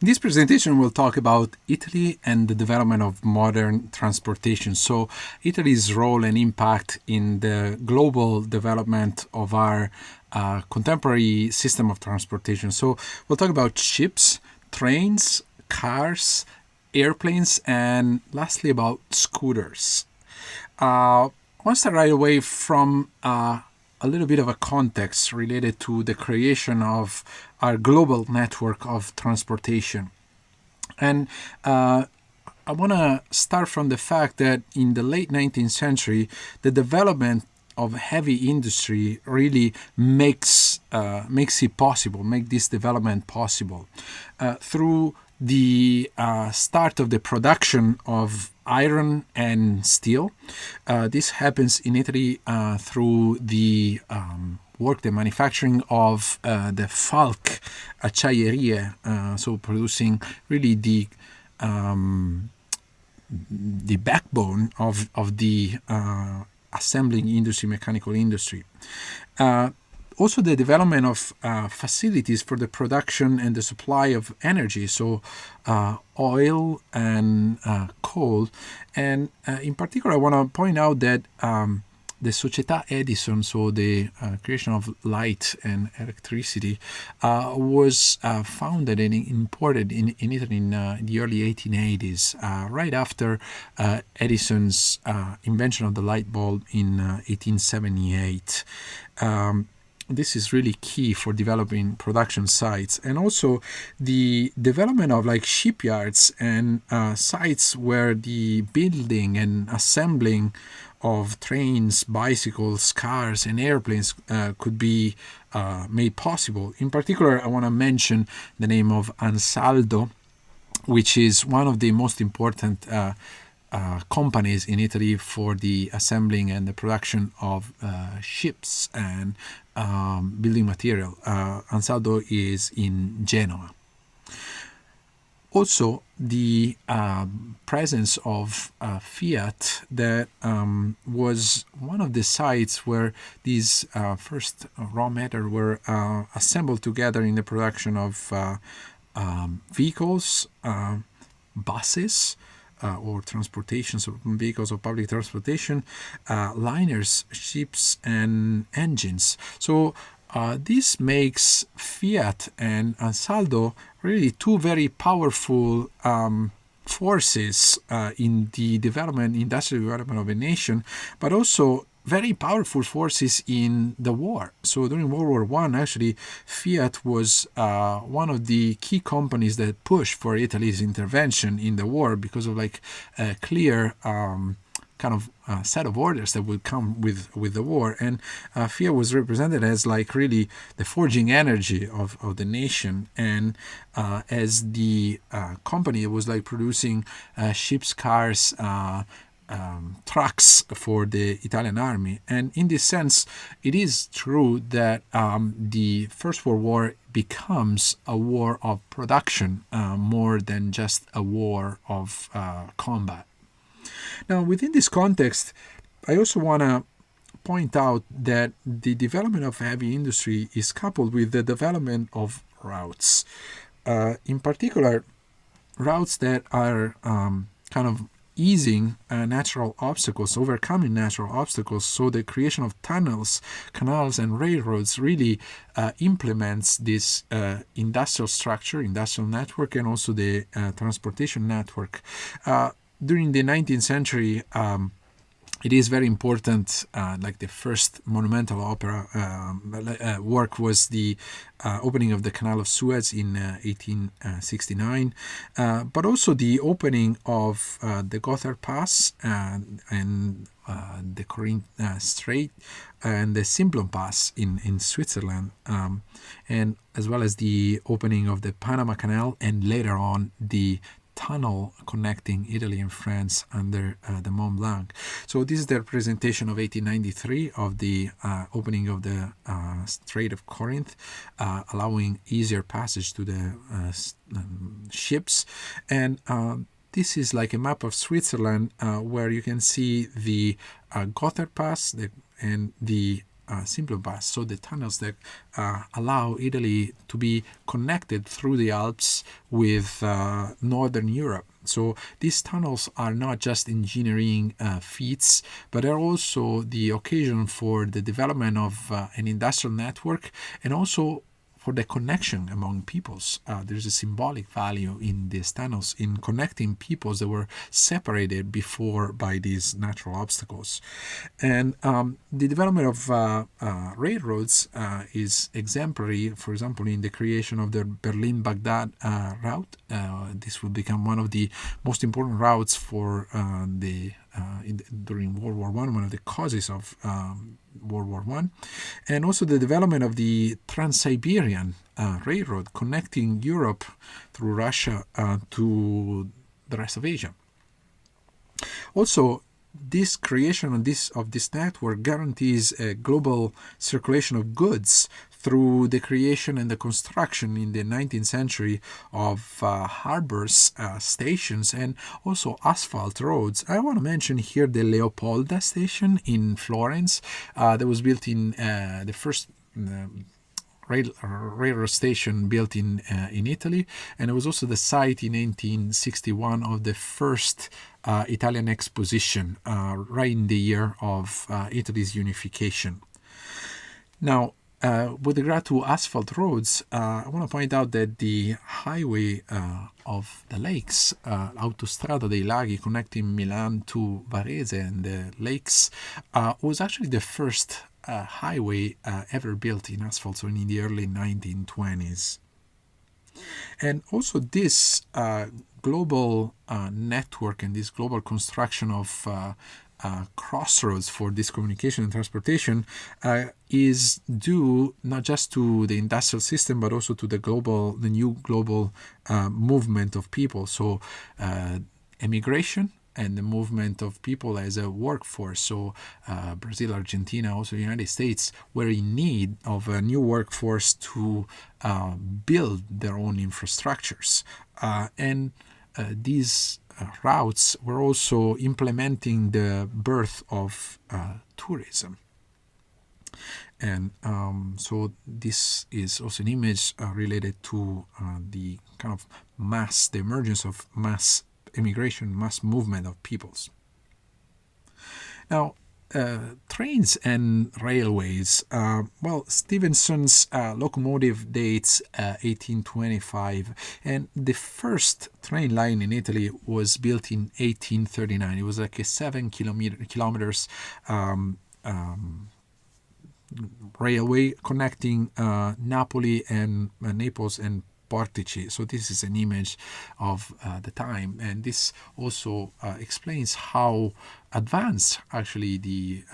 In this presentation, we'll talk about Italy and the development of modern transportation. So, Italy's role and impact in the global development of our contemporary system of transportation. So, we'll talk about ships, trains, cars, airplanes, and lastly about scooters. I want to start right away from a little bit of a context related to the creation of our global network of transportation. And I want to start from the fact that in the late 19th century, the development of heavy industry really makes it possible, make this development possible through the start of the production of iron and steel. This happens in Italy through the the manufacturing of the Falck acciaierie, so producing really the backbone of the assembling industry, mechanical industry. Also, the development of facilities for the production and the supply of energy, so oil and coal. And in particular, I want to point out that the Società Edison, so the creation of light and electricity, was founded and imported in Italy in the early 1880s, right after Edison's invention of the light bulb in 1878. This is really key for developing production sites, and also the development of like shipyards and sites where the building and assembling of trains, bicycles, cars, and airplanes could be made possible. In particular, I want to mention the name of Ansaldo, which is one of the most important companies in Italy for the assembling and the production of ships and building material. Ansaldo is in Genoa. Also, the presence of Fiat, that was one of the sites where these first raw matter were assembled together in the production of vehicles, buses, or transportations of vehicles of public transportation, liners, ships, and engines. So this makes Fiat and Ansaldo really two very powerful forces in the industrial development of a nation, but also very powerful forces in the war. So during World War I, actually, Fiat was one of the key companies that pushed for Italy's intervention in the war because of like a clear kind of set of orders that would come with the war. And Fiat was represented as like really the forging energy of the nation, and as the company was like producing ships, cars, trucks for the Italian army. And in this sense, it is true that the First World War becomes a war of production more than just a war of combat. Now, within this context, I also want to point out that the development of heavy industry is coupled with the development of routes. In particular, routes that are kind of easing natural obstacles, overcoming natural obstacles. So the creation of tunnels, canals, and railroads really implements this industrial structure, industrial network, and also the transportation network. During the 19th century, it is very important, like the first monumental opera work was the opening of the Canal of Suez in 1869, but also the opening of the Gotthard Pass and the Corinth Strait and the Simplon Pass in Switzerland, and as well as the opening of the Panama Canal, and later on the tunnel connecting Italy and France under the Mont Blanc. So this is the representation of 1893 of the opening of the Strait of Corinth, allowing easier passage to the ships. And this is like a map of Switzerland where you can see the Gotthard Pass and the Simplobus, so the tunnels that allow Italy to be connected through the Alps with Northern Europe. So these tunnels are not just engineering feats, but are also the occasion for the development of an industrial network and also for the connection among peoples. There's a symbolic value in these tunnels in connecting peoples that were separated before by these natural obstacles. And the development of railroads is exemplary, for example, in the creation of the Berlin-Baghdad route. This will become one of the most important routes for during World War I, one of the causes of World War I, and also the development of the Trans-Siberian Railroad connecting Europe through Russia to the rest of Asia. Also, this creation of this network guarantees a global circulation of goods through the creation and the construction in the 19th century of harbors, stations, and also asphalt roads. I want to mention here the Leopolda station in Florence that was built in the first railroad station built in Italy, and it was also the site in 1861 of the first Italian exposition, right in the year of Italy's unification. Now, with regard to asphalt roads, I want to point out that the highway of the lakes, Autostrada dei Laghi, connecting Milan to Varese and the lakes, was actually the first highway ever built in asphalt, so in the early 1920s. And also this global network and this global construction of crossroads for this communication and transportation is due not just to the industrial system but also to the new global movement of people. So emigration and the movement of people as a workforce. So Brazil, Argentina, also the United States were in need of a new workforce to build their own infrastructures. And these routes were also implementing the birth of tourism. And so this is also an image related to the kind of the emergence of mass immigration, mass movement of peoples. Now, trains and railways. Stephenson's locomotive dates 1825, and the first train line in Italy was built in 1839. It was like a 7 kilometers railway connecting Napoli and Naples and Portici. So this is an image of the time, and this also explains how advanced actually the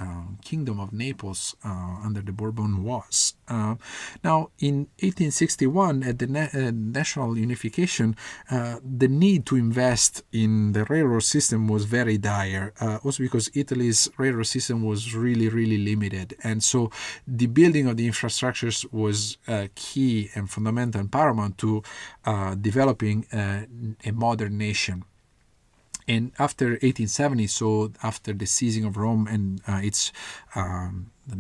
Kingdom of Naples under the Bourbon was. Now, in 1861, at the national unification, the need to invest in the railroad system was very dire, also because Italy's railroad system was really, really limited. And so the building of the infrastructures was key and fundamental and paramount to developing a modern nation. And after 1870, so after the seizing of Rome and its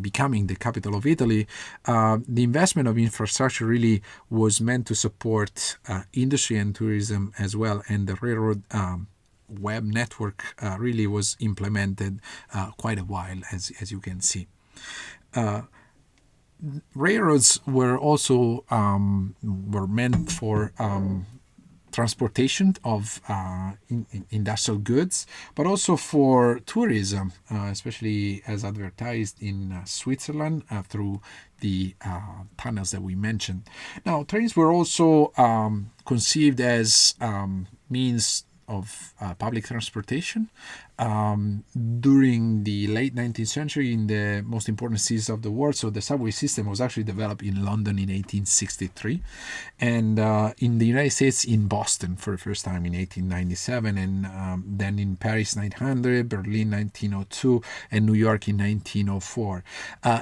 becoming the capital of Italy, the investment of infrastructure really was meant to support industry and tourism as well. And the railroad web network really was implemented quite a while, as you can see. Railroads were also were meant for transportation of industrial goods, but also for tourism, especially as advertised in Switzerland through the tunnels that we mentioned. Now, trains were also conceived as means of public transportation during the late 19th century in the most important cities of the world. So the subway system was actually developed in London in 1863, and in the United States in Boston for the first time in 1897, and then in Paris 1900, Berlin 1902, and New York in 1904.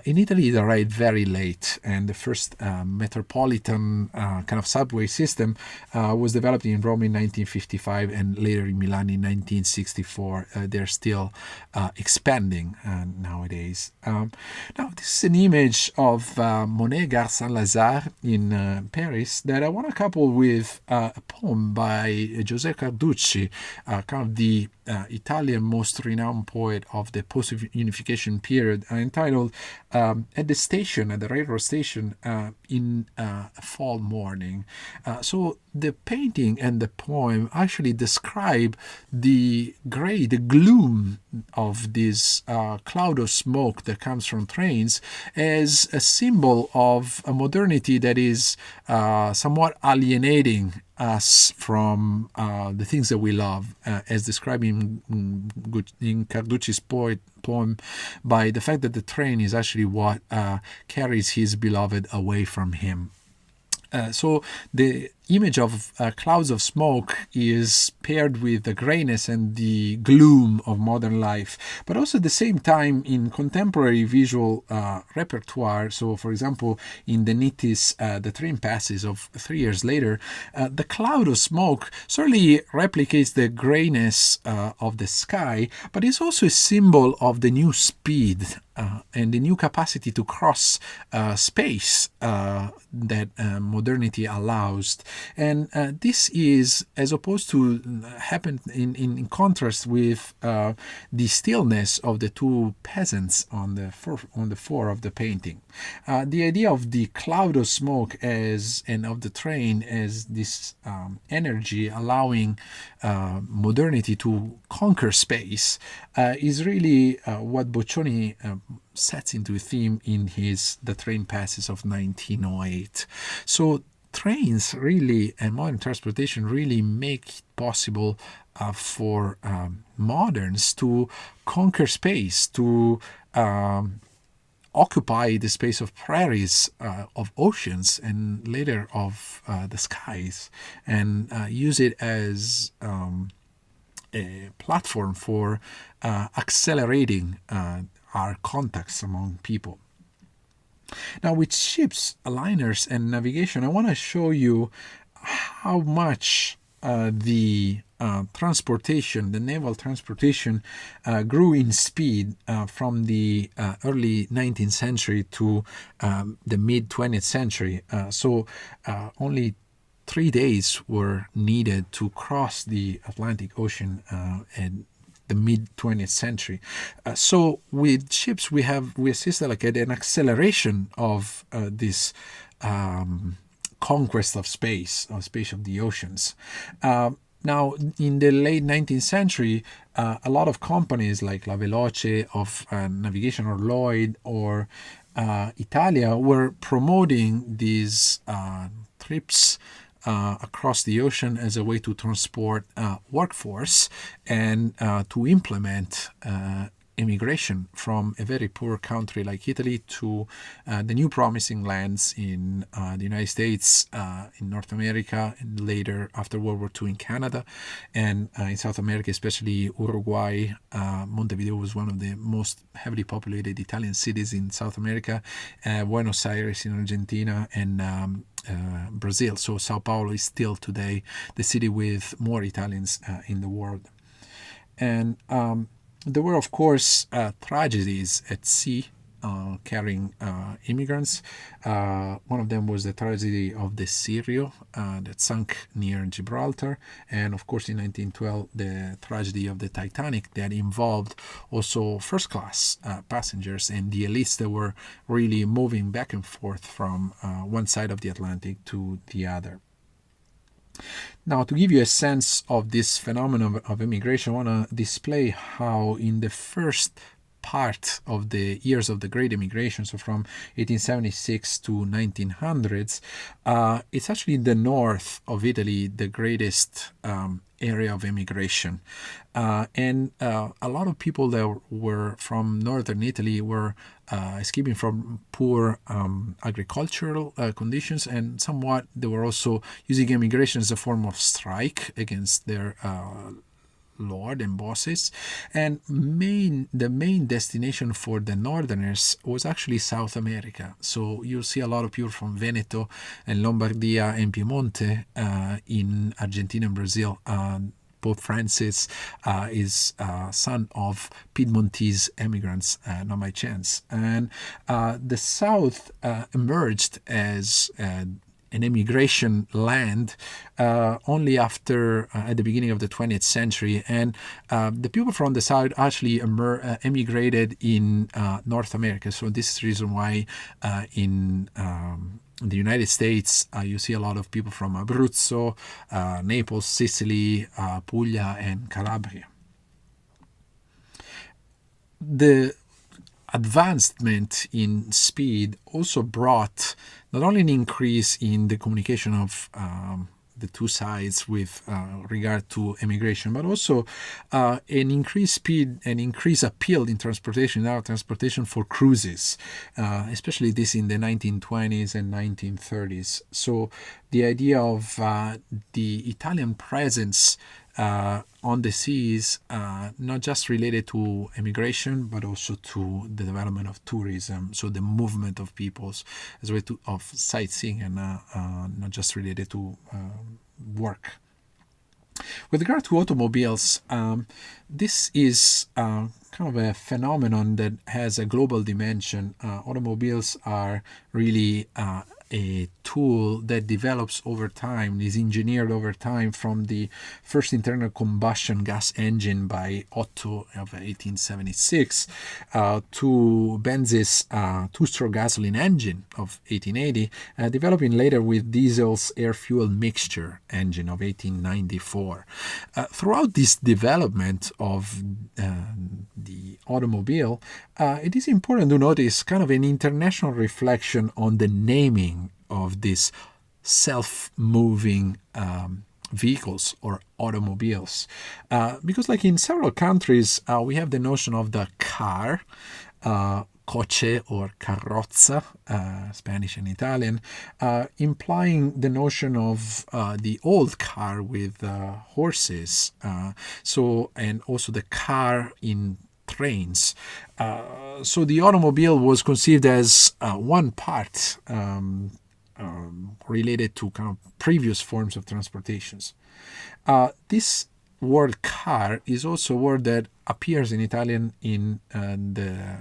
In Italy, it arrived very late, and the first metropolitan kind of subway system was developed in Rome in 1955 and later in Milan in 1964. they're still expanding nowadays. Now, this is an image of Monet Gare Saint-Lazare in Paris that I want to couple with a poem by Giuseppe Carducci, kind of the Italian most renowned poet of the post-unification period, entitled At the railroad station in a fall morning. So the painting and the poem actually describe the gloom of this cloud of smoke that comes from trains as a symbol of a modernity that is somewhat alienating us from the things that we love, as described in Carducci's poem, by the fact that the train is actually what carries his beloved away from him. So the image of clouds of smoke is paired with the grayness and the gloom of modern life, but also at the same time in contemporary visual repertoire. So, for example, in Denitis, The Train Passes of 3 years later, the cloud of smoke certainly replicates the grayness of the sky, but it's also a symbol of the new speed and the new capacity to cross space that modernity allows. And this is, as opposed to happen in contrast with the stillness of the two peasants on the floor of the painting. The idea of the cloud of smoke and of the train as this energy allowing modernity to conquer space is really what Boccioni sets into a theme in his The Train Passes of 1908. So trains really and modern transportation really make it possible for moderns to conquer space, to occupy the space of prairies, of oceans, and later of the skies, and use it as a platform for accelerating our contacts among people. Now, with ships, liners, and navigation, I want to show you how much the naval transportation grew in speed from the early 19th century to the mid-20th century. So only 3 days were needed to cross the Atlantic Ocean and the mid-20th century. So with ships, we assisted at an acceleration of this conquest of space of the oceans. Now, in the late 19th century, a lot of companies like La Veloce of Navigation, or Lloyd, or Italia were promoting these trips across the ocean as a way to transport workforce and to implement immigration from a very poor country like Italy to the new promising lands in the United States, in North America, and later after World War II in Canada, and in South America, especially Uruguay. Montevideo was one of the most heavily populated Italian cities in South America, Buenos Aires in Argentina, and Brazil. So Sao Paulo is still today the city with more Italians in the world. And there were, of course, tragedies at sea carrying immigrants. One of them was the tragedy of the Sirio that sunk near Gibraltar. And, of course, in 1912, the tragedy of the Titanic that involved also first-class passengers and the elites that were really moving back and forth from one side of the Atlantic to the other. Now, to give you a sense of this phenomenon of immigration, I want to display how in the first part of the years of the Great Immigration, so from 1876 to 1900s, it's actually the north of Italy, the greatest area of immigration. And a lot of people that were from northern Italy were escaping from poor agricultural conditions, and somewhat they were also using immigration as a form of strike against their lord and bosses. And the main destination for the northerners was actually South America. So you'll see a lot of people from Veneto and Lombardia and Piemonte in Argentina and Brazil Pope Francis is son of Piedmontese immigrants, not by chance. And the South emerged as an immigration land only after at the beginning of the 20th century, and the people from the South actually emigrated in North America. So this is the reason why in the United States you see a lot of people from Abruzzo, Naples, Sicily, Puglia, and Calabria. The advancement in speed also brought not only an increase in the communication of the two sides with regard to immigration, but also an increased speed and increased appeal in transportation, now transportation for cruises, especially this in the 1920s and 1930s. So the idea of the Italian presence on the seas, not just related to immigration, but also to the development of tourism, so the movement of peoples as a way of sightseeing and not just related to work. With regard to automobiles, this is kind of a phenomenon that has a global dimension. Automobiles are really a tool that develops over time, is engineered over time, from the first internal combustion gas engine by Otto of 1876 to Benz's two-stroke gasoline engine of 1880, developing later with Diesel's air-fuel mixture engine of 1894. Throughout this development of the automobile, it is important to notice kind of an international reflection on the naming of these self-moving vehicles or automobiles. Because like in several countries, we have the notion of the car, coche or carrozza, Spanish and Italian, implying the notion of the old car with horses. And also the car in trains. So the automobile was conceived as one part related to kind of previous forms of transportations. This word car is also a word that appears in Italian in the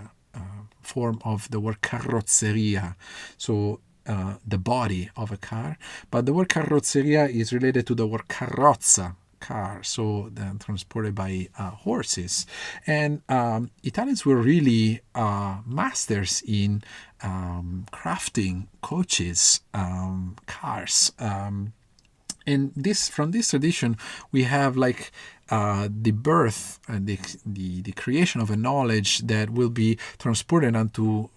form of the word carrozzeria, so the body of a car. But the word carrozzeria is related to the word carrozza, car, so transported by horses. And Italians were really masters in crafting coaches, cars. And from this tradition, we have like the birth and the creation of a knowledge that will be transported onto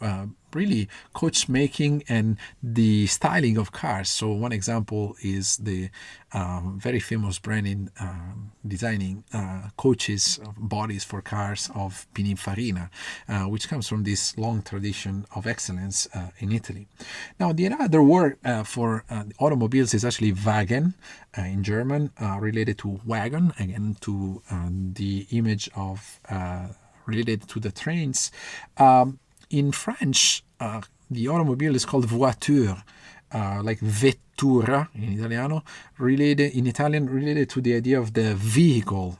really coach making and the styling of cars. So one example is the very famous brand in designing coaches, bodies for cars of Pininfarina, which comes from this long tradition of excellence in Italy. Now, the other word for automobiles is actually Wagen in German, related to wagon, again to the image of related to the trains. In French, the automobile is called voiture, like vettura in Italiano, in Italian related to the idea of the vehicle,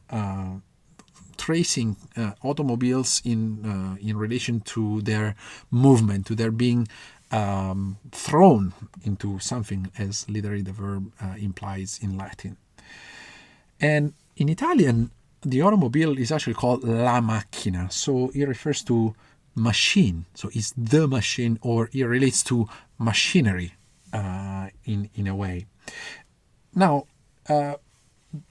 tracing automobiles in relation to their movement, to their being thrown into something, as literally the verb implies in Latin. And in Italian, the automobile is actually called la macchina, so it refers to machine, so it's the machine, or it relates to machinery in a way. Now,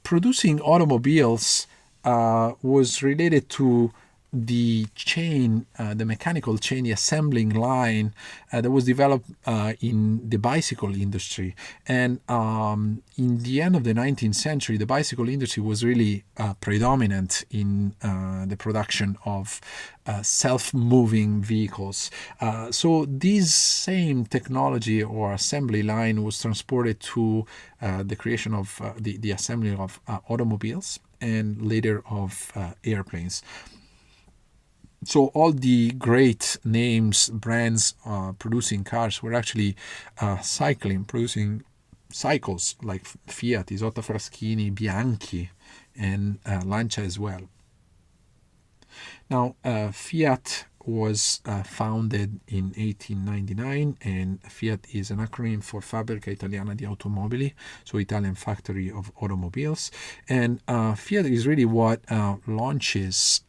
producing automobiles was related to the chain, the mechanical chain, the assembling line that was developed in the bicycle industry. And in the end of the 19th century, the bicycle industry was really predominant in the production of self-moving vehicles. So this same technology or assembly line was transported to the creation of the assembly of automobiles and later of airplanes. So all the great names, brands producing cars were actually producing cycles, like Fiat, Isotta Fraschini, Bianchi, and Lancia as well. Now, Fiat was founded in 1899, and Fiat is an acronym for Fabbrica Italiana di Automobili, so Italian factory of automobiles. And Fiat is really what launches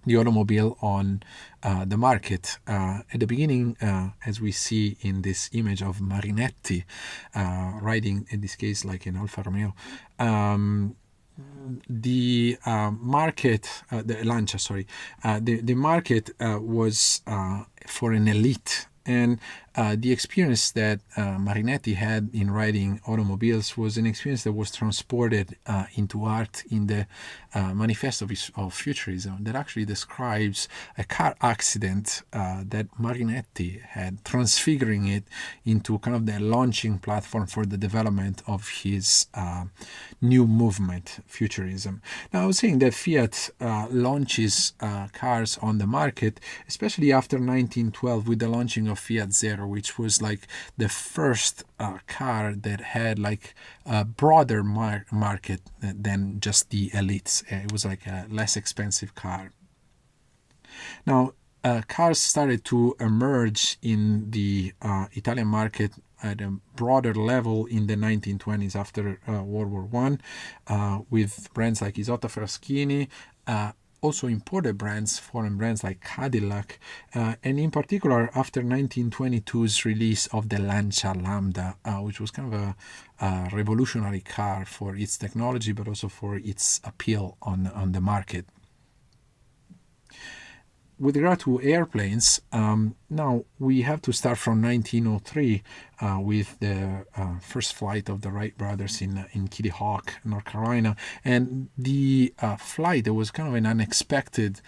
the automobile on the market. At the beginning, as we see in this image of Marinetti riding, in this case, like an Alfa Romeo, the market, the Lancia, the market was for an elite. And the experience that Marinetti had in riding automobiles was an experience that was transported into art in the Manifesto of Futurism, that actually describes a car accident that Marinetti had, transfiguring it into kind of the launching platform for the development of his new movement, Futurism. Now, I was saying that Fiat launches cars on the market, especially after 1912 with the launching of Fiat Zero, which was like the first car that had like a broader market than just the elites. It was like a less expensive car. Now, cars started to emerge in the Italian market at a broader level in the 1920s after World War I, with brands like Isotta Fraschini, also imported brands, foreign brands like Cadillac, and in particular after 1922's release of the Lancia Lambda, which was kind of a revolutionary car for its technology, but also for its appeal on the market. With regard to airplanes, now we have to start from 1903 with the first flight of the Wright brothers in Kitty Hawk, North Carolina. And the flight, there was kind of an unexpected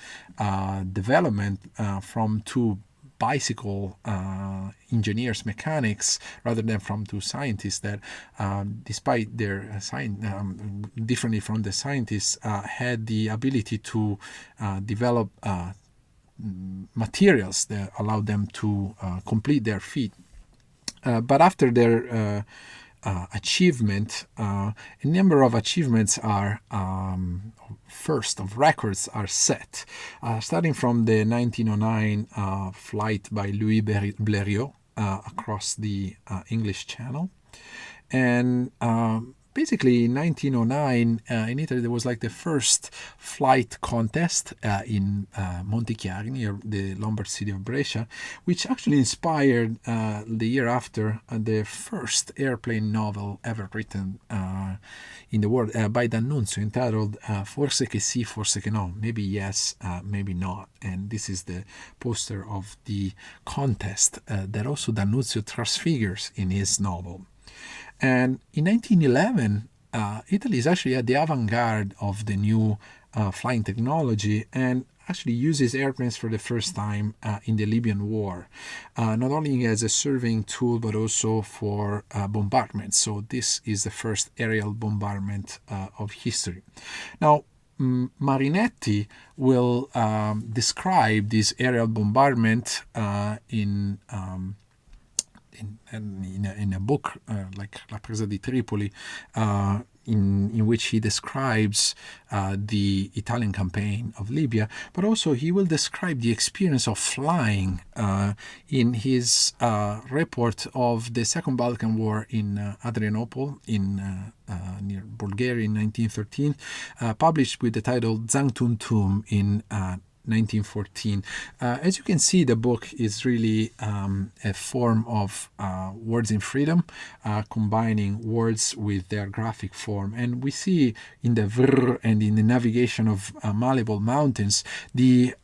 development from two bicycle engineers, mechanics, rather than from two scientists that, despite their differently from the scientists, had the ability to develop materials that allowed them to complete their feat. But after their achievement, a number of achievements are records are set, starting from the 1909 flight by Louis Blériot across the English Channel. And basically, in 1909, in Italy, there was like the first flight contest in Montichiari, near the Lombard city of Brescia, which actually inspired the year after the first airplane novel ever written in the world by D'Annunzio, entitled Forse che sì, forse che no, maybe yes, maybe not. And this is the poster of the contest that also D'Annunzio transfigures in his novel. And in 1911, Italy is actually at the avant-garde of the new flying technology and actually uses airplanes for the first time in the Libyan War, not only as a surveying tool, but also for bombardment. So this is the first aerial bombardment of history. Now, Marinetti will describe this aerial bombardment in a book like La Presa di Tripoli, in which he describes the Italian campaign of Libya, but also he will describe the experience of flying in his report of the Second Balkan War in Adrianople near Bulgaria in 1913, published with the title Zangtuntum in 1914. As you can see, the book is really a form of words in freedom, combining words with their graphic form. And we see in the vrr and in the navigation of malleable mountains the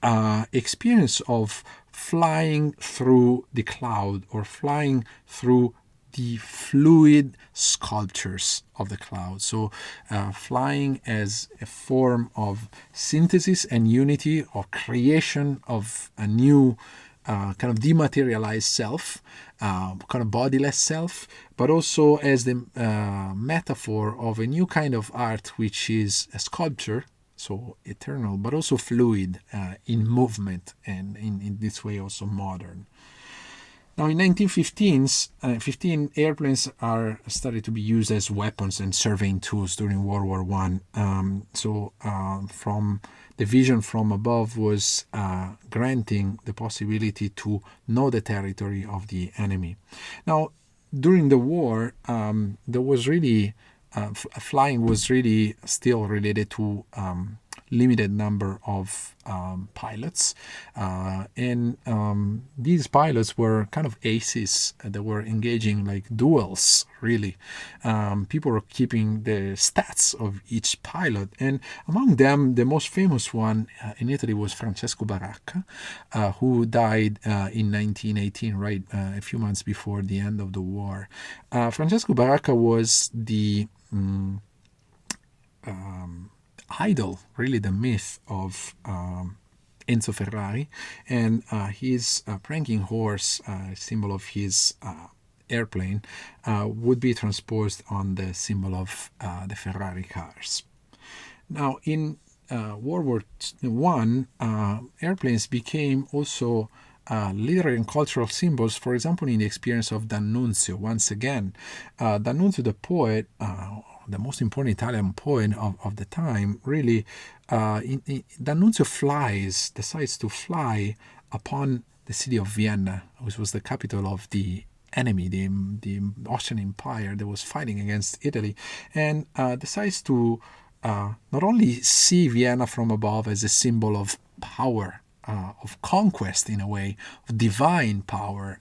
experience of flying through the cloud or flying through the fluid sculptures of the cloud. So flying as a form of synthesis and unity or creation of a new kind of dematerialized self, kind of bodiless self, but also as the metaphor of a new kind of art, which is a sculpture, so eternal, but also fluid, in movement, and in this way also modern. Now, in 1915s, 15 airplanes are started to be used as weapons and surveying tools during World War One. From the vision from above was granting the possibility to know the territory of the enemy. Now, during the war, there was really flying was really still related to limited number of pilots, and these pilots were kind of aces that were engaging like duels. Really, people were keeping the stats of each pilot, and among them, the most famous one in Italy was Francesco Baracca, who died in 1918, right a few months before the end of the war. Francesco Baracca was the idol, really the myth of Enzo Ferrari, and his pranking horse, symbol of his airplane, would be transposed on the symbol of the Ferrari cars. Now, in World War One, airplanes became also literary and cultural symbols, for example, in the experience of D'Annunzio. Once again, D'Annunzio, the poet, the most important Italian poet of the time, really, D'Annunzio decides to fly upon the city of Vienna, which was the capital of the enemy, the Austrian Empire that was fighting against Italy, and decides to not only see Vienna from above as a symbol of power, of conquest in a way, of divine power.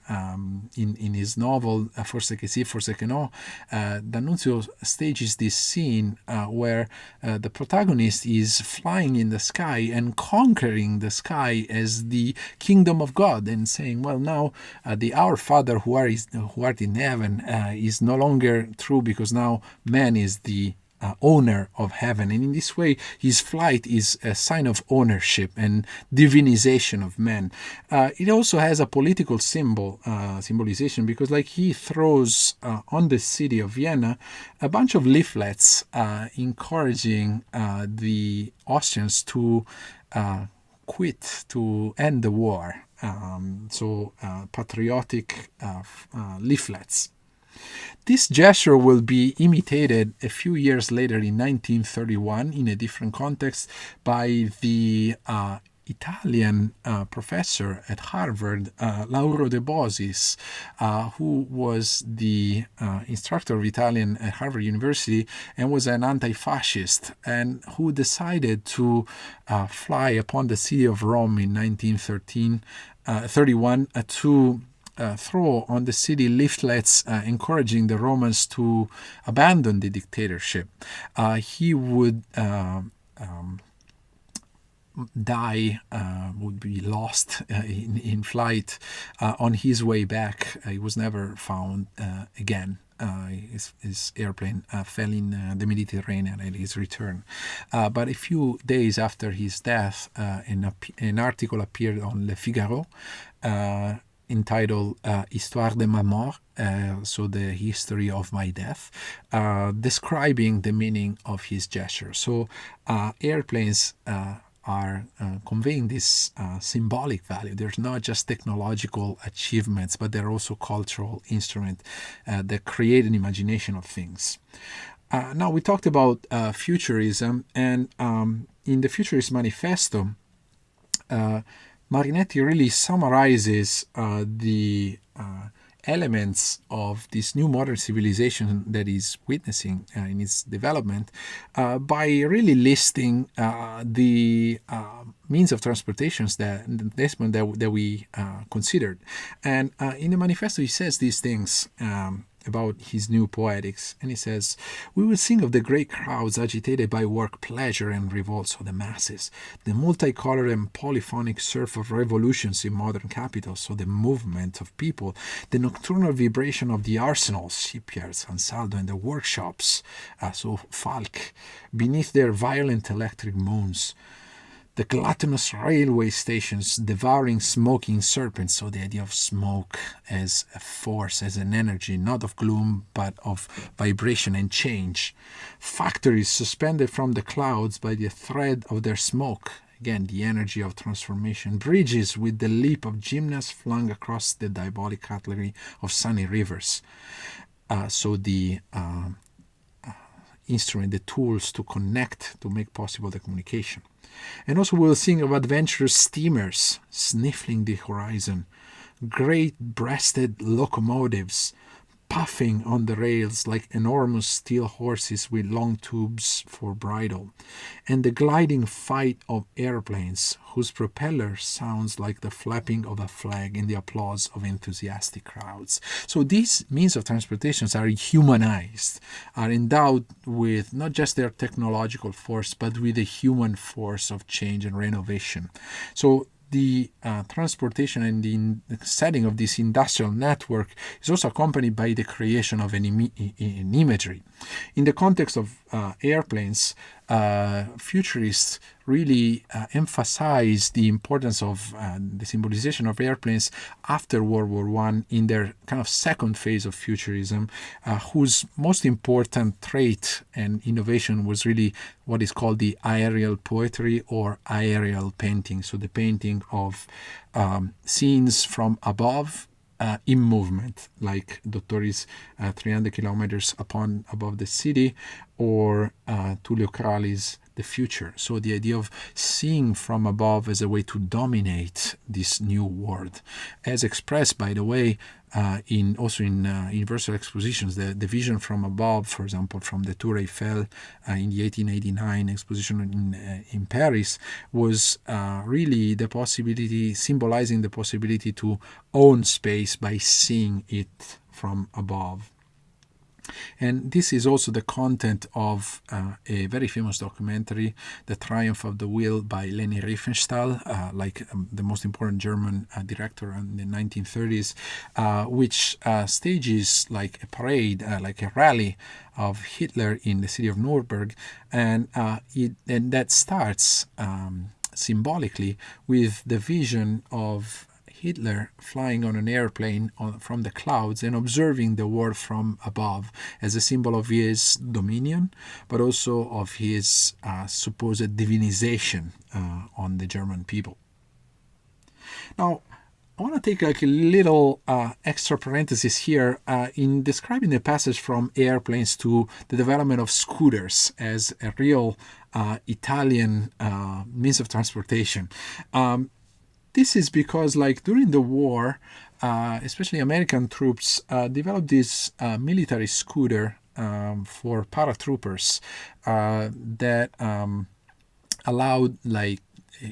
In his novel, Forse che sì, forse che no, D'Annunzio stages this scene where the protagonist is flying in the sky and conquering the sky as the kingdom of God, and saying, well, now the Our Father who art in heaven is no longer true, because now man is the owner of heaven. And in this way, his flight is a sign of ownership and divinization of man. It also has a political symbolization, because like he throws on the city of Vienna a bunch of leaflets encouraging the Austrians to quit, to end the war. Patriotic leaflets. This gesture will be imitated a few years later in 1931 in a different context by the Italian professor at Harvard, Lauro De Bosis, who was the instructor of Italian at Harvard University and was an anti-fascist, and who decided to fly upon the city of Rome in 1931 to throw on the city leaflets encouraging the Romans to abandon the dictatorship. He would die, would be lost in flight on his way back. He was never found again. His airplane fell in the Mediterranean at his return. But a few days after his death, an article appeared on Le Figaro entitled Histoire de ma mort, so the history of my death, describing the meaning of his gesture. So airplanes are conveying this symbolic value. There's not just technological achievements, but they're also cultural instruments that create an imagination of things. Now, we talked about futurism, and in the Futurist Manifesto, Marinetti really summarizes the elements of this new modern civilization that is witnessing in its development by really listing the means of transportations that we considered. And in the manifesto, he says these things about his new poetics, and he says, "We will sing of the great crowds agitated by work, pleasure, and revolt, so the masses, the multicolored and polyphonic surf of revolutions in modern capitals, so the movement of people, the nocturnal vibration of the arsenals, shipyards, Ansaldo, and the workshops, so Falk, beneath their violent electric moons, the gluttonous railway stations devouring smoking serpents." So the idea of smoke as a force, as an energy, not of gloom, but of vibration and change. Factories suspended from the clouds by the thread of their smoke. again, the energy of transformation, bridges with the leap of gymnasts flung across the diabolic cutlery of sunny rivers. So the instrument, the tools to connect, to make possible the communication. And also we'll sing of adventurous steamers sniffing the horizon, great-breasted locomotives puffing on the rails like enormous steel horses with long tubes for bridle, and the gliding fight of airplanes whose propeller sounds like the flapping of a flag in the applause of enthusiastic crowds. So these means of transportation are humanized, are endowed with not just their technological force, but with the human force of change and renovation. So the transportation and the setting of this industrial network is also accompanied by the creation of an imagery. In the context of airplanes, futurists really emphasize the importance of the symbolization of airplanes after World War I in their kind of second phase of futurism, whose most important trait and innovation was really what is called the aerial poetry or aerial painting. So the painting of scenes from above in movement, like Dottori's 300 kilometers above the city, or Tullio Crali's The Future. So the idea of seeing from above as a way to dominate this new world, as expressed, by the way, in Universal Expositions, the vision from above, for example, from the Tour Eiffel in the 1889 exposition in Paris, was really the possibility, symbolizing the possibility to own space by seeing it from above. And this is also the content of a very famous documentary, The Triumph of the Will by Leni Riefenstahl, the most important German director in the 1930s, which stages like a parade, like a rally of Hitler in the city of Nuremberg. And that starts symbolically with the vision of Hitler flying on an airplane from the clouds and observing the world from above as a symbol of his dominion, but also of his supposed divinization on the German people. Now, I want to take like a little extra parenthesis here in describing the passage from airplanes to the development of scooters as a real Italian means of transportation. This is because, like, during the war, especially American troops developed this military scooter for paratroopers that allowed, like,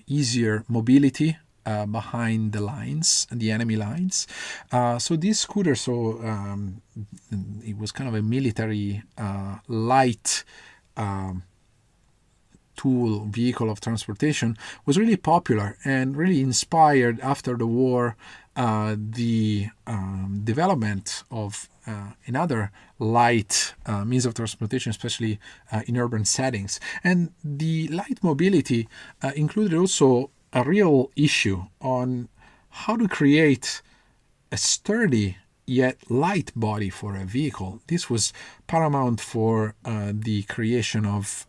easier mobility behind the lines, the enemy lines. So this scooter, it was kind of a military light vehicle of transportation, was really popular and really inspired after the war the development of another light means of transportation, especially in urban settings. And the light mobility included also a real issue on how to create a sturdy yet light body for a vehicle. This was paramount for the creation of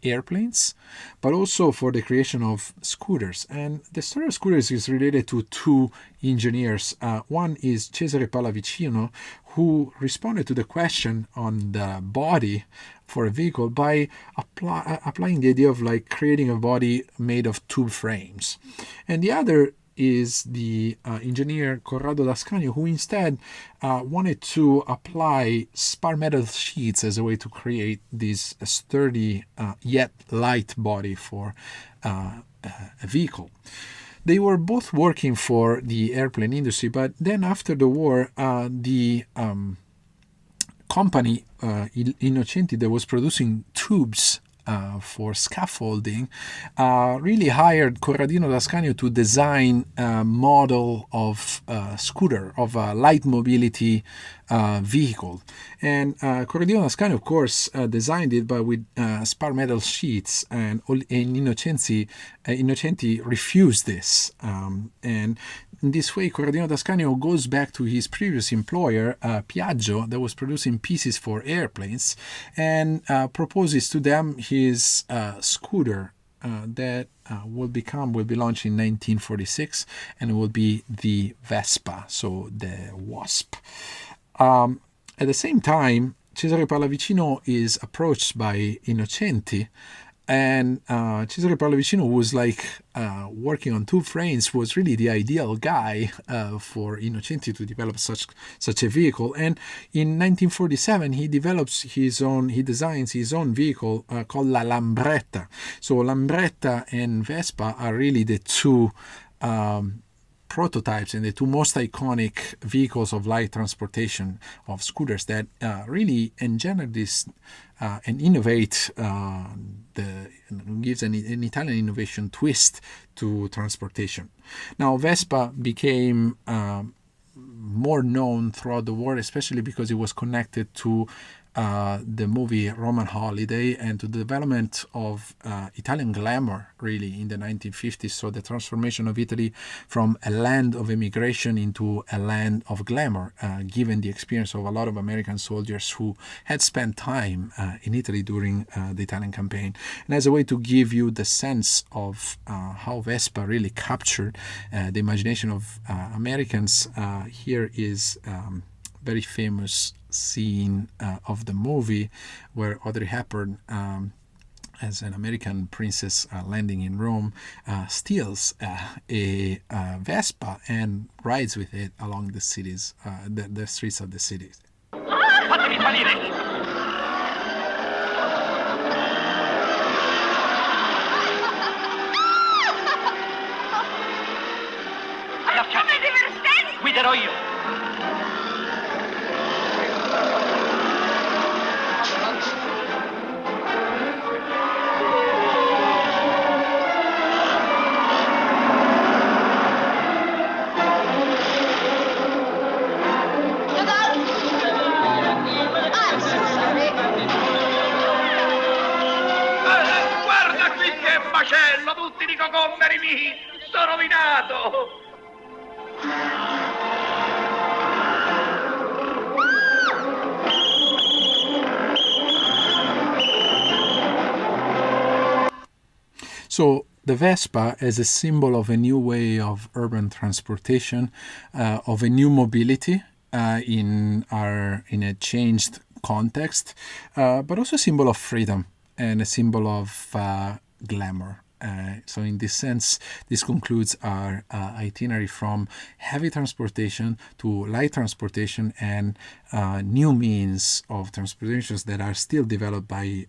airplanes, but also for the creation of scooters. And the story of scooters is related to two engineers. One is Cesare Pallavicino, who responded to the question on the body for a vehicle by applying the idea of like creating a body made of tube frames. And the other is the engineer Corrado D'Ascanio, who instead wanted to apply spar metal sheets as a way to create this sturdy yet light body for a vehicle. They were both working for the airplane industry, but then after the war, the company Innocenti that was producing tubes for scaffolding really hired Corradino D'Ascanio to design a model of scooter, of a light mobility vehicle. And Corradino D'Ascanio, of course, designed it, but with spar metal sheets, and Innocenti refused this. And in this way, Corradino D'Ascanio goes back to his previous employer, Piaggio, that was producing pieces for airplanes, and proposes to them his scooter that will be launched in 1946, and it will be the Vespa, so the Wasp. At the same time, Cesare Pallavicino is approached by Innocenti, and Cesare Pallavicino was working on two frames, was really the ideal guy for Innocenti to develop such a vehicle. And in 1947, he designs his own vehicle called La Lambretta. So Lambretta and Vespa are really the two prototypes and the two most iconic vehicles of light transportation, of scooters, that really engender this and innovate gives an Italian innovation twist to transportation. Now, Vespa became more known throughout the war, especially because it was connected to the movie Roman Holiday and to the development of Italian glamour, really, in the 1950s. So the transformation of Italy from a land of immigration into a land of glamour, given the experience of a lot of American soldiers who had spent time in Italy during the Italian campaign. And as a way to give you the sense of how Vespa really captured the imagination of Americans, here is very famous scene of the movie where Audrey Hepburn, as an American princess landing in Rome, steals a Vespa and rides with it along the cities, the streets of the city. Fatemi salire! Come divertente! Guiderò io! Guarda qui che macello! Tutti i cocommeri miei! Sono rovinato! So the Vespa as a symbol of a new way of urban transportation, of a new mobility in a changed context, but also a symbol of freedom and a symbol of glamour. So in this sense, this concludes our itinerary from heavy transportation to light transportation and new means of transportations that are still developed by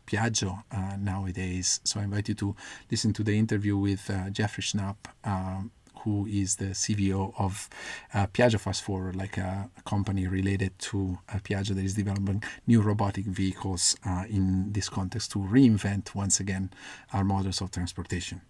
Piaggio nowadays. So I invite you to listen to the interview with Jeffrey Schnapp, who is the CVO of Piaggio Fast Forward, like a company related to Piaggio that is developing new robotic vehicles in this context to reinvent once again our models of transportation.